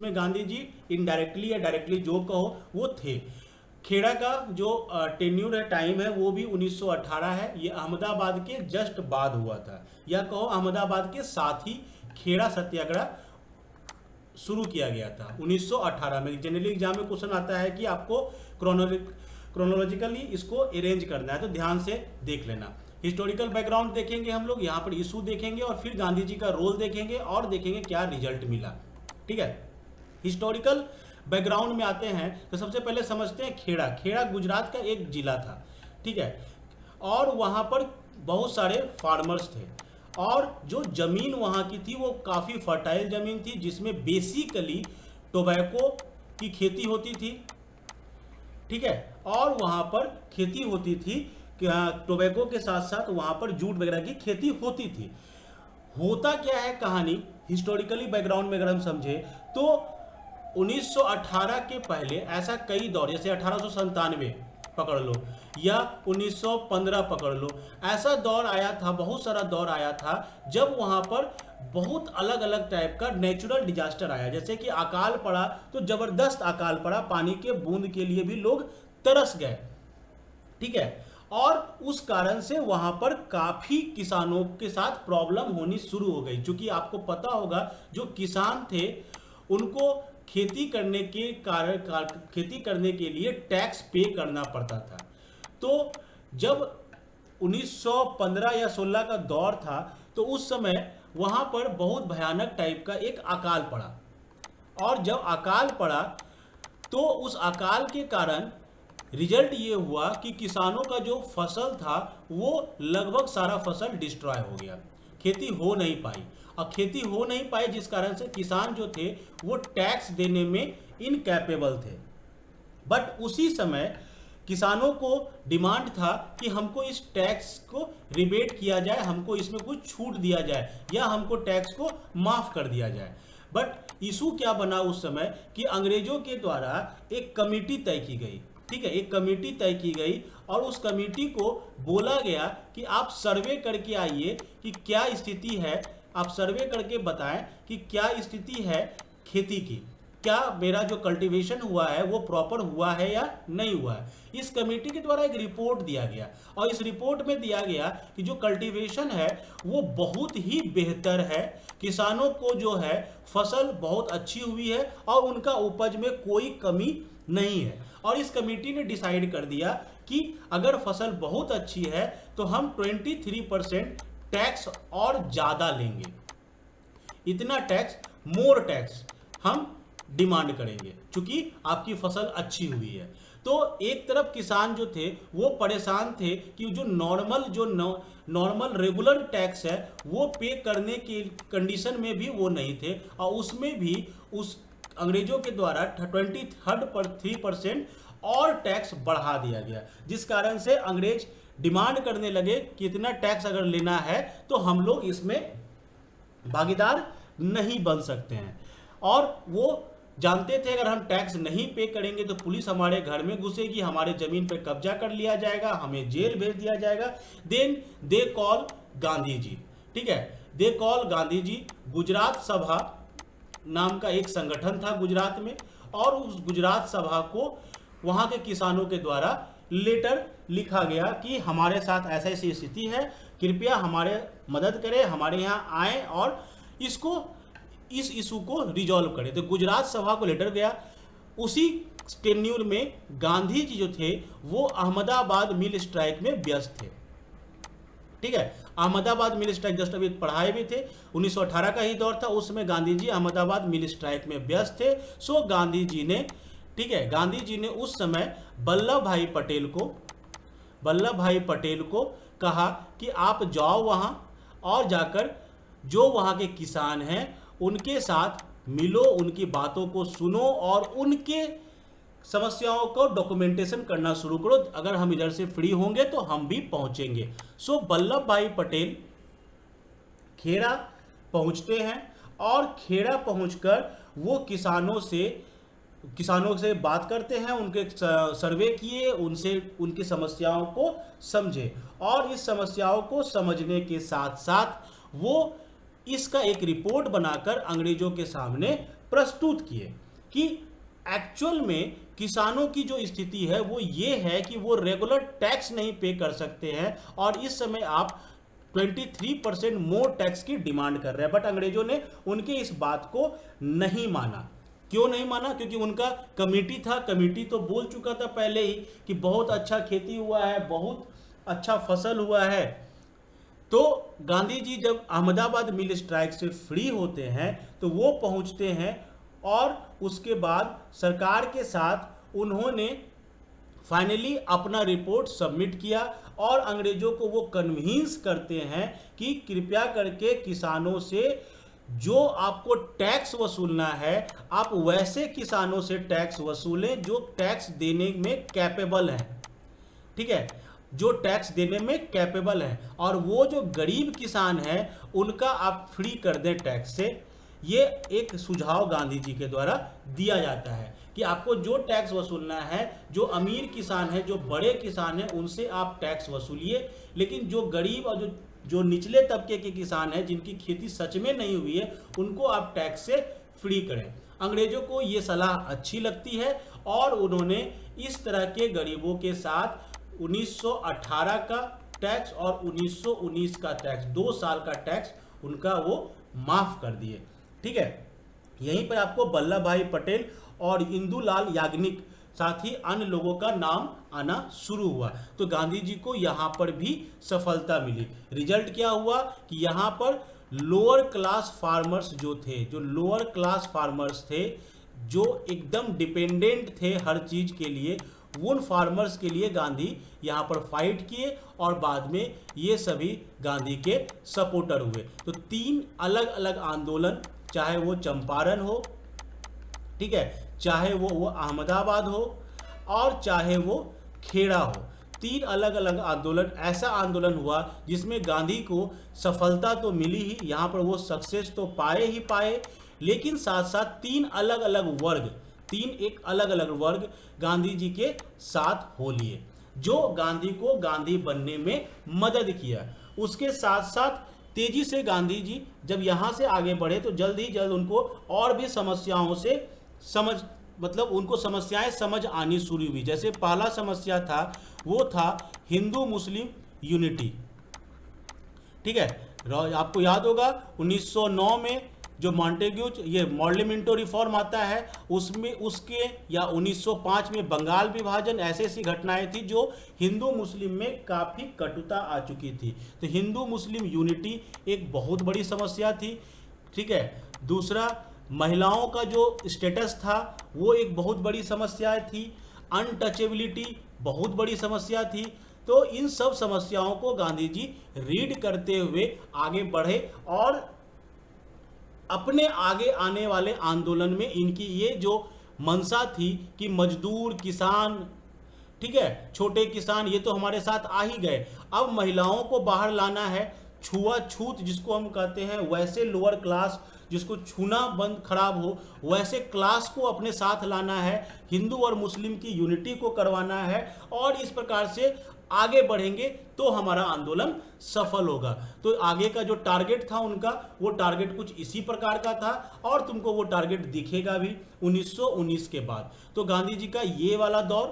में गांधी जी इनडायरेक्टली या डायरेक्टली जो कहो वो थे। खेड़ा का जो टेन्यूर है, टाइम है, वो भी 1918 है। ये अहमदाबाद के जस्ट बाद हुआ था, या कहो अहमदाबाद के साथ ही खेड़ा सत्याग्रह शुरू किया गया था 1918 में। जनरली एग्जाम में क्वेश्चन आता है कि आपको क्रोनोलॉजिकली इसको अरेंज करना है, तो ध्यान से देख लेना। हिस्टोरिकल बैकग्राउंड देखेंगे हम लोग, यहाँ पर इशू देखेंगे और फिर गांधी जी का रोल देखेंगे और देखेंगे क्या रिजल्ट मिला। ठीक है, हिस्टोरिकल बैकग्राउंड में आते हैं तो सबसे पहले समझते हैं खेड़ा। खेड़ा गुजरात का एक जिला था, ठीक है, और वहाँ पर बहुत सारे फार्मर्स थे और जो ज़मीन वहाँ की थी वो काफ़ी फर्टाइल ज़मीन थी, जिसमें बेसिकली टोबैको की खेती होती थी। ठीक है, और वहाँ पर खेती होती थी, टोबैको के साथ साथ वहाँ पर जूट वगैरह की खेती होती थी। होता क्या है कहानी, हिस्टोरिकली बैकग्राउंड में अगर हम समझे तो 1918 के पहले ऐसा कई दौर, जैसे 1897 पकड़ लो या 1915 पकड़ लो, ऐसा दौर आया था, बहुत सारा दौर आया था जब वहाँ पर बहुत अलग अलग टाइप का नेचुरल डिजास्टर आया। जैसे कि अकाल पड़ा तो ज़बरदस्त अकाल पड़ा, पानी के बूंद के लिए भी लोग तरस गए। ठीक है, और उस कारण से वहां पर काफी किसानों के साथ प्रॉब्लम होनी शुरू हो गई। क्योंकि आपको पता होगा जो किसान थे उनको खेती करने के खेती करने के लिए टैक्स पे करना पड़ता था। तो जब 1915 या 16 का दौर था तो उस समय वहां पर बहुत भयानक टाइप का एक अकाल पड़ा, और जब अकाल पड़ा तो उस अकाल के कारण रिजल्ट ये हुआ कि किसानों का जो फसल था वो लगभग सारा फसल डिस्ट्रॉय हो गया, खेती हो नहीं पाई। और खेती हो नहीं पाई जिस कारण से किसान जो थे वो टैक्स देने में इनकैपेबल थे। बट उसी समय किसानों को डिमांड था कि हमको इस टैक्स को रिबेट किया जाए, हमको इसमें कुछ छूट दिया जाए या हमको टैक्स को माफ़ कर दिया जाए। बट इशू क्या बना उस समय कि अंग्रेजों के द्वारा एक कमेटी तय की गई। ठीक है, एक कमेटी तय की गई और उस कमेटी को बोला गया कि आप सर्वे करके आइए कि क्या स्थिति है, आप सर्वे करके बताएं कि क्या स्थिति है खेती की, क्या मेरा जो कल्टीवेशन हुआ है वो प्रॉपर हुआ है या नहीं हुआ है। इस कमेटी के द्वारा एक रिपोर्ट दिया गया और इस रिपोर्ट में दिया गया कि जो कल्टीवेशन है वो बहुत ही बेहतर है, किसानों को जो है फसल बहुत अच्छी हुई है और उनका उपज में कोई कमी नहीं है। और इस कमेटी ने डिसाइड कर दिया कि अगर फसल बहुत अच्छी है तो हम 23% टैक्स और ज़्यादा लेंगे, इतना टैक्स, मोर टैक्स हम डिमांड करेंगे क्योंकि आपकी फसल अच्छी हुई है। तो एक तरफ किसान जो थे वो परेशान थे कि जो नॉर्मल रेगुलर टैक्स है वो पे करने के कंडीशन में भी वो नहीं थे, और उसमें भी उस अंग्रेजों के द्वारा 23% और टैक्स बढ़ा दिया गया, जिस कारण से अंग्रेज डिमांड करने लगे कि इतना टैक्स अगर लेना है तो हम लोग इसमें भागीदार नहीं बन सकते हैं। और वो जानते थे अगर हम टैक्स नहीं पे करेंगे तो पुलिस हमारे घर में घुसेगी, हमारे ज़मीन पर कब्जा कर लिया जाएगा, हमें जेल भेज दिया जाएगा। Then they call Gandhi ji. ठीक है, दे कॉल गांधी जी। गुजरात सभा नाम का एक संगठन था गुजरात में, और उस गुजरात सभा को वहाँ के किसानों के द्वारा लेटर लिखा गया कि हमारे साथ ऐसा ऐसी स्थिति है, कृपया हमारे मदद करें, हमारे यहाँ आए और इस इशू को रिजॉल्व करें। तो गुजरात सभा को लेटर गया। उसी टेन्यूर में गांधी जी जो थे वो अहमदाबाद मिल स्ट्राइक में व्यस्त थे। ठीक है, अहमदाबाद मिल स्ट्राइक जस्ट अभी पढ़ाए भी थे, 1918 का ही दौर था, उस समय गांधी जी अहमदाबाद मिल स्ट्राइक में व्यस्त थे। सो गांधी जी ने, ठीक है, गांधी जी ने उस समय वल्लभ भाई पटेल को कहा कि आप जाओ वहाँ और जाकर जो वहाँ के किसान हैं उनके साथ मिलो, उनकी बातों को सुनो और उनके समस्याओं को डॉक्यूमेंटेशन करना शुरू करो। अगर हम इधर से फ्री होंगे तो हम भी पहुंचेंगे। सो वल्लभ भाई पटेल खेड़ा पहुंचते हैं और खेड़ा पहुंचकर वो किसानों से बात करते हैं, उनके सर्वे किए, उनसे उनकी समस्याओं को समझे, और इस समस्याओं को समझने के साथ साथ वो इसका एक रिपोर्ट बनाकर अंग्रेजों के सामने प्रस्तुत किए कि एक्चुअल में किसानों की जो स्थिति है वो ये है कि वो रेगुलर टैक्स नहीं पे कर सकते हैं और इस समय आप 23% मोर टैक्स की डिमांड कर रहे हैं। बट अंग्रेजों ने उनके इस बात को नहीं माना। क्यों नहीं माना? क्योंकि उनका कमेटी था, कमेटी तो बोल चुका था पहले ही कि बहुत अच्छा खेती हुआ है, बहुत अच्छा फसल हुआ है। तो गांधी जी जब अहमदाबाद मिल स्ट्राइक से फ्री होते हैं तो वो पहुंचते हैं और उसके बाद सरकार के साथ उन्होंने फाइनली अपना रिपोर्ट सबमिट किया और अंग्रेजों को वो कन्विंस करते हैं कि कृपया करके किसानों से जो आपको टैक्स वसूलना है आप वैसे किसानों से टैक्स वसूलें जो टैक्स देने में कैपेबल हैं। ठीक है, जो टैक्स देने में कैपेबल है और वो जो गरीब किसान है उनका आप फ्री कर दें टैक्स से। ये एक सुझाव गांधी जी के द्वारा दिया जाता है कि आपको जो टैक्स वसूलना है, जो अमीर किसान है, जो बड़े किसान हैं, उनसे आप टैक्स वसूलिए, लेकिन जो गरीब और जो निचले तबके के किसान हैं जिनकी खेती सच में नहीं हुई है उनको आप टैक्स से फ्री करें। अंग्रेजों को ये सलाह अच्छी लगती है और उन्होंने इस तरह के गरीबों के साथ 1918 का टैक्स और 1919 का टैक्स, 2 साल का टैक्स उनका वो माफ कर दिए। ठीक है, यहीं पर आपको वल्लभ भाई पटेल और इंदुलाल याग्निक साथ ही अन्य लोगों का नाम आना शुरू हुआ। तो गांधी जी को यहाँ पर भी सफलता मिली। रिजल्ट क्या हुआ कि यहाँ पर लोअर क्लास फार्मर्स जो थे, जो लोअर क्लास फार्मर्स थे, जो एकदम डिपेंडेंट थे हर चीज के लिए, उन फार्मर्स के लिए गांधी यहाँ पर फाइट किए और बाद में ये सभी गांधी के सपोर्टर हुए। तो 3 अलग अलग आंदोलन, चाहे वो चंपारण हो, ठीक है, चाहे वो अहमदाबाद हो और चाहे वो खेड़ा हो, 3 अलग अलग आंदोलन, ऐसा आंदोलन हुआ जिसमें गांधी को सफलता तो मिली ही, यहाँ पर वो सक्सेस तो पाए ही पाए, लेकिन साथ साथ 3 अलग अलग वर्ग, 3 एक अलग अलग वर्ग गांधी जी के साथ हो लिए, जो गांधी को गांधी बनने में मदद किया। उसके साथ साथ तेजी से गांधी जी जब यहाँ से आगे बढ़े तो जल्द ही जल्द उनको और भी समस्याओं से उनको समस्याएं समझ आनी शुरू हुई। जैसे पहला समस्या था वो था हिंदू मुस्लिम यूनिटी। ठीक है, आपको याद होगा 1909 में जो मॉन्टेग्यू ये मॉर्लिमिंटो रिफॉर्म आता है उसमें उसके या 1905 में बंगाल विभाजन, ऐसी ऐसी घटनाएं थी जो हिंदू मुस्लिम में काफ़ी कटुता आ चुकी थी। तो हिंदू मुस्लिम यूनिटी एक बहुत बड़ी समस्या थी। ठीक है, दूसरा महिलाओं का जो स्टेटस था वो एक बहुत बड़ी समस्या थी। अनटचेबिलिटी बहुत बड़ी समस्या थी। तो इन सब समस्याओं को गांधी जी रीड करते हुए आगे बढ़े और अपने आगे आने वाले आंदोलन में इनकी ये जो मंशा थी कि मजदूर, किसान, ठीक है, छोटे किसान, ये तो हमारे साथ आ ही गए, अब महिलाओं को बाहर लाना है। छुआछूत जिसको हम कहते हैं, वैसे लोअर क्लास जिसको छूना बंद खराब हो, वैसे क्लास को अपने साथ लाना है, हिंदू और मुस्लिम की यूनिटी को करवाना है और इस प्रकार से आगे बढ़ेंगे तो हमारा आंदोलन सफल होगा। तो आगे का जो टारगेट था उनका, वो टारगेट कुछ इसी प्रकार का था और तुमको वो टारगेट दिखेगा भी 1919 के बाद। तो गांधी जी का ये वाला दौर